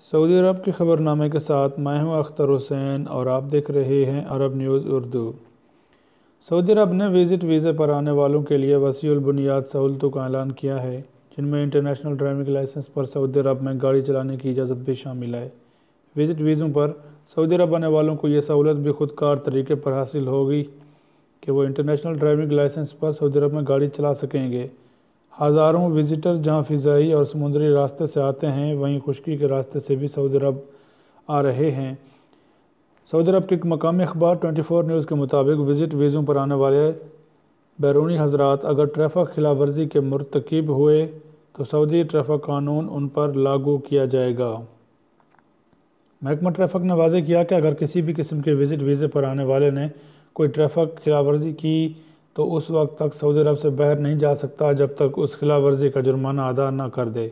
سعودی عرب کے خبرنامے کے ساتھ میں ہوں اختر حسین اور آپ دیکھ رہے ہیں عرب نیوز اردو۔ سعودی عرب نے وزٹ ویزے پر آنے والوں کے لیے وسیع البنیاد سہولتوں کا اعلان کیا ہے، جن میں انٹرنیشنل ڈرائیونگ لائسنس پر سعودی عرب میں گاڑی چلانے کی اجازت بھی شامل ہے۔ وزٹ ویزوں پر سعودی عرب آنے والوں کو یہ سہولت بھی خود کار طریقے پر حاصل ہوگی کہ وہ انٹرنیشنل ڈرائیونگ لائسنس پر سعودی عرب میں گاڑی چلا سکیں گے۔ ہزاروں وزٹر جہاں فضائی اور سمندری راستے سے آتے ہیں، وہیں خشکی کے راستے سے بھی سعودی عرب آ رہے ہیں۔ سعودی عرب کے مقامی اخبار 24 نیوز کے مطابق وزٹ ویزوں پر آنے والے بیرونی حضرات اگر ٹریفک خلاف ورزی کے مرتکب ہوئے تو سعودی ٹریفک قانون ان پر لاگو کیا جائے گا۔ محکمہ ٹریفک نے واضح کیا کہ اگر کسی بھی قسم کے وزٹ ویزے پر آنے والے نے کوئی ٹریفک خلاف ورزی کی تو اس وقت تک سعودی عرب سے باہر نہیں جا سکتا جب تک اس خلاف ورزی کا جرمانہ ادا نہ کر دے۔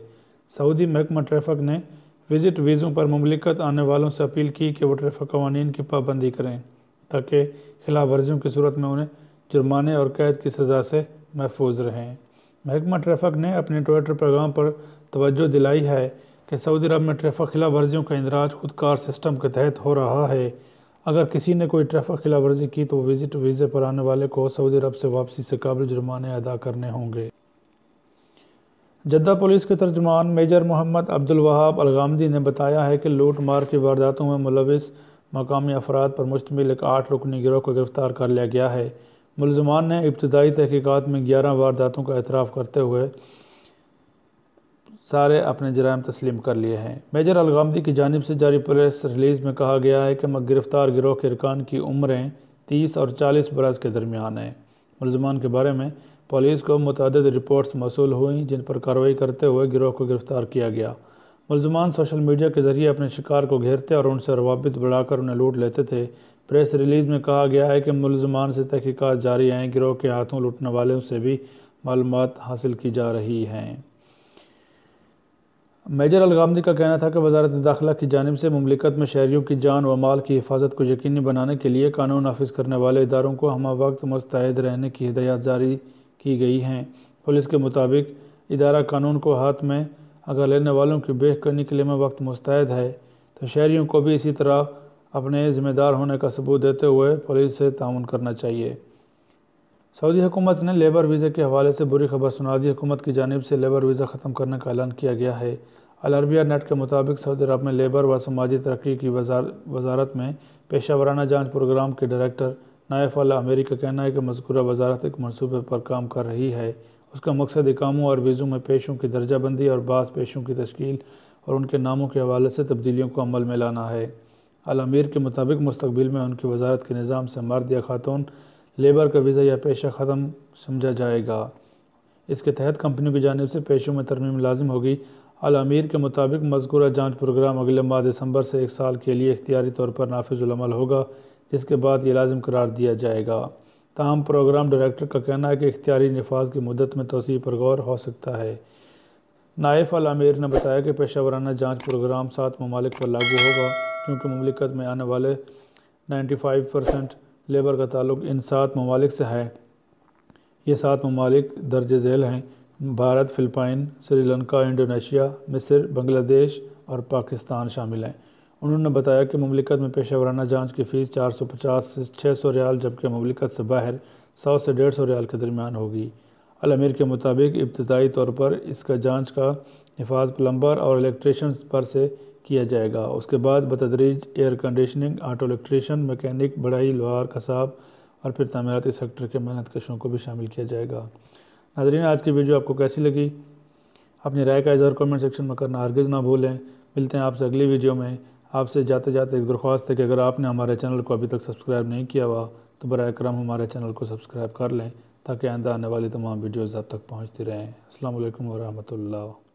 سعودی محکمہ ٹریفک نے وزٹ ویزوں پر مملکت آنے والوں سے اپیل کی کہ وہ ٹریفک قوانین کی پابندی کریں تاکہ خلاف ورزیوں کی صورت میں انہیں جرمانے اور قید کی سزا سے محفوظ رہیں۔ محکمہ ٹریفک نے اپنے ٹویٹر پیغام پر توجہ دلائی ہے کہ سعودی عرب میں ٹریفک خلاف ورزیوں کا اندراج خود کار سسٹم کے تحت ہو رہا ہے۔ اگر کسی نے کوئی ٹریفک خلاف ورزی کی تو وزٹ ویزے پر آنے والے کو سعودی عرب سے واپسی سے قابل جرمانے ادا کرنے ہوں گے۔ جدہ پولیس کے ترجمان میجر محمد عبدالوہاب الغامدی نے بتایا ہے کہ لوٹ مار کی وارداتوں میں ملوث مقامی افراد پر مشتمل ایک 8 رکنی گروہ کو گرفتار کر لیا گیا ہے۔ ملزمان نے ابتدائی تحقیقات میں 11 وارداتوں کا اعتراف کرتے ہوئے سارے اپنے جرائم تسلیم کر لیے ہیں۔ میجر الغامدی کی جانب سے جاری پریس ریلیز میں کہا گیا ہے کہ گرفتار گروہ کے ارکان کی عمریں 30 اور 40 برس کے درمیان ہیں۔ ملزمان کے بارے میں پولیس کو متعدد رپورٹس موصول ہوئیں جن پر کارروائی کرتے ہوئے گروہ کو گرفتار کیا گیا۔ ملزمان سوشل میڈیا کے ذریعے اپنے شکار کو گھیرتے اور ان سے روابط بڑھا کر انہیں لوٹ لیتے تھے۔ پریس ریلیز میں کہا گیا ہے کہ ملزمان سے تحقیقات جاری ہیں، گروہ کے ہاتھوں لوٹنے والوں سے بھی معلومات حاصل کی جا رہی ہیں۔ میجر الغامدی کا کہنا تھا کہ وزارت داخلہ کی جانب سے مملکت میں شہریوں کی جان و مال کی حفاظت کو یقینی بنانے کے لیے قانون نافذ کرنے والے اداروں کو ہمہ وقت مستعد رہنے کی ہدایات جاری کی گئی ہیں۔ پولیس کے مطابق ادارہ قانون کو ہاتھ میں اگر لینے والوں کی بیک کرنے کے لیے میں وقت مستعد ہے تو شہریوں کو بھی اسی طرح اپنے ذمہ دار ہونے کا ثبوت دیتے ہوئے پولیس سے تعاون کرنا چاہیے۔ سعودی حکومت نے لیبر ویزے کے حوالے سے بری خبر سنا دی۔ حکومت کی جانب سے لیبر ویزا ختم کرنے کا اعلان کیا گیا ہے۔ العربیہ نیٹ کے مطابق سعودی عرب میں لیبر و سماجی ترقی کی وزارت میں پیشہ ورانہ جانچ پروگرام کے ڈائریکٹر نائف العامری کا کہنا ہے کہ مذکورہ وزارت ایک منصوبے پر کام کر رہی ہے۔ اس کا مقصد اقاموں اور ویزوں میں پیشوں کی درجہ بندی اور بعض پیشوں کی تشکیل اور ان کے ناموں کے حوالے سے تبدیلیوں کو عمل میں لانا ہے۔ العامر کے مطابق مستقبل میں ان کی وزارت کے نظام سے مرد یا خاتون لیبر کا ویزا یا پیشہ ختم سمجھا جائے گا۔ اس کے تحت کمپنیوں کی جانب سے پیشوں میں ترمیم لازم ہوگی۔ العامر کے مطابق مذکورہ جانچ پروگرام اگلے ماہ دسمبر سے 1 سال کے لیے اختیاری طور پر نافذ العمل ہوگا، جس کے بعد یہ لازم قرار دیا جائے گا۔ تاہم پروگرام ڈائریکٹر کا کہنا ہے کہ اختیاری نفاذ کی مدت میں توسیع پر غور ہو سکتا ہے۔ نائف العامر نے بتایا کہ پیشہ ورانہ جانچ پروگرام 7 ممالک پر لاگو ہوگا، کیونکہ مملکت میں آنے والے 95% لیبر کا تعلق ان 7 ممالک سے ہے۔ یہ 7 ممالک درج ذیل ہیں: بھارت، فلپائن، سری لنکا، انڈونیشیا، مصر، بنگلہ دیش اور پاکستان شامل ہیں۔ انہوں نے بتایا کہ مملکت میں پیشہ ورانہ جانچ کی فیس 450 سے 600 ریال جبکہ مملکت سے باہر 100 سے 150 ریال کے درمیان ہوگی۔ العامر کے مطابق ابتدائی طور پر اس کا جانچ کا نفاذ پلمبر اور الیکٹریشنز پر سے کیا جائے گا۔ اس کے بعد بتدریج air conditioning, auto electrician, mechanic, بڑھئی، لوہار، قصاب اور پھر تعمیراتی سیکٹر کے محنت کشوں کو بھی شامل کیا جائے گا۔ ناظرین، آج کی ویڈیو آپ کو کیسی لگی؟ اپنی رائے کا اظہار کمنٹ سیکشن میں کرنا ہرگز نہ بھولیں۔ ملتے ہیں آپ سے اگلی ویڈیو میں۔ آپ سے جاتے جاتے ایک درخواست ہے کہ اگر آپ نے ہمارے چینل کو ابھی تک سبسکرائب نہیں کیا ہوا تو برائے کرم ہمارے چینل کو سبسکرائب کر لیں تاکہ آئندہ آنے والی تمام ویڈیوز آپ تک پہنچتی رہیں۔ السلام علیکم ورحمۃ اللہ۔